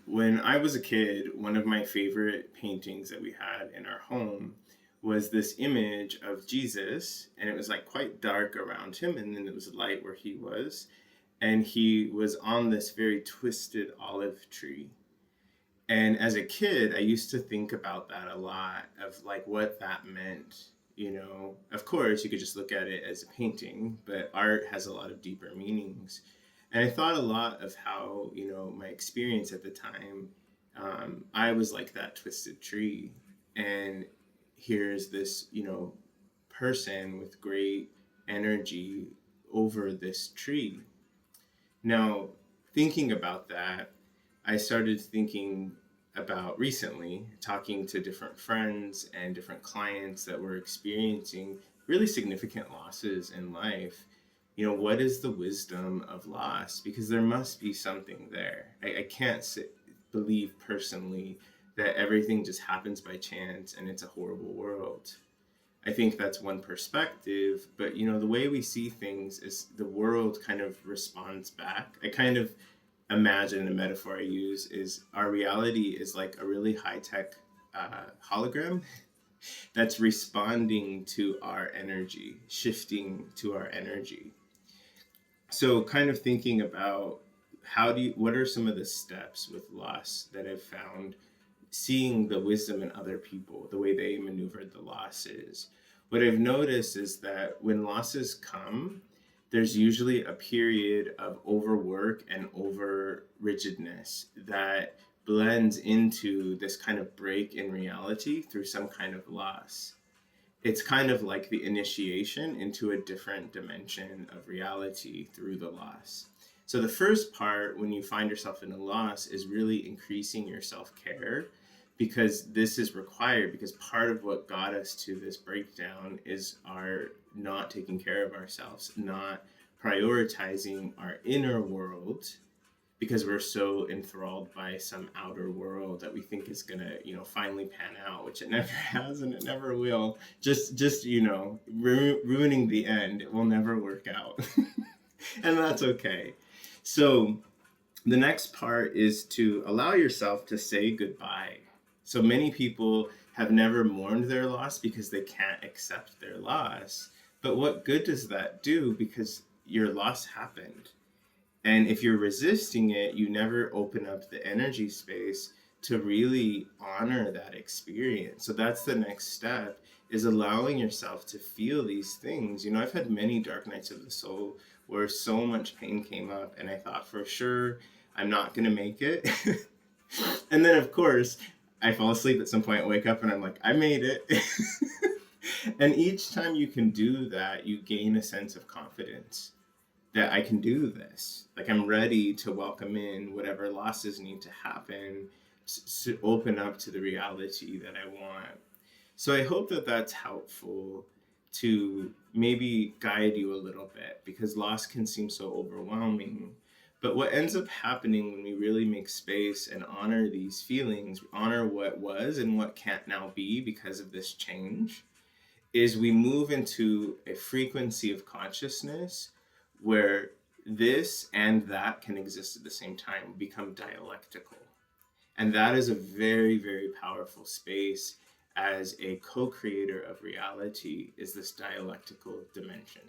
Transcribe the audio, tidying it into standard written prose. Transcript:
When I was a kid, one of my favorite paintings that we had in our home was this image of Jesus, and it was like quite dark around him, and then it was light where he was, and he was on this very twisted olive tree. And as a kid, I used to think about that a lot of like what that meant. Of course, you could just look at it as a painting, but art has a lot of deeper meanings. And I thought a lot of how, my experience at the time, I was like that twisted tree. And here's this, person with great energy over this tree. Now, thinking about that, I started thinking about recently talking to different friends and different clients that were experiencing really significant losses in life. What is the wisdom of loss? Because there must be something there. I can't believe personally that everything just happens by chance and it's a horrible world. I think that's one perspective, but the way we see things is the world kind of responds back. I kind of imagine the metaphor I use is our reality is like a really high tech hologram that's responding to our energy, shifting to our energy. So, kind of thinking about what are some of the steps with loss that I've found, seeing the wisdom in other people, the way they maneuvered the losses. What I've noticed is that when losses come, there's usually a period of overwork and over rigidness that blends into this kind of break in reality through some kind of loss. It's kind of like the initiation into a different dimension of reality through the loss. So the first part, when you find yourself in a loss, is really increasing your self-care, because this is required, because part of what got us to this breakdown is our not taking care of ourselves, not prioritizing our inner world, because we're so enthralled by some outer world that we think is gonna, finally pan out, which it never has and it never will. Just ruining the end. It will never work out, and that's okay. So the next part is to allow yourself to say goodbye. So many people have never mourned their loss because they can't accept their loss. But what good does that do? Because your loss happened. And if you're resisting it, you never open up the energy space to really honor that experience. So that's the next step, is allowing yourself to feel these things. I've had many dark nights of the soul where so much pain came up and I thought for sure I'm not going to make it. And then of course, I fall asleep at some point, wake up and I'm like, I made it. And each time you can do that, you gain a sense of confidence that I can do this. Like I'm ready to welcome in whatever losses need to happen to open up to the reality that I want. So I hope that that's helpful to maybe guide you a little bit, because loss can seem so overwhelming. But what ends up happening when we really make space and honor these feelings, honor what was and what can't now be because of this change, is we move into a frequency of consciousness where this and that can exist at the same time, become dialectical. And that is a very, very powerful space as a co-creator of reality, is this dialectical dimension.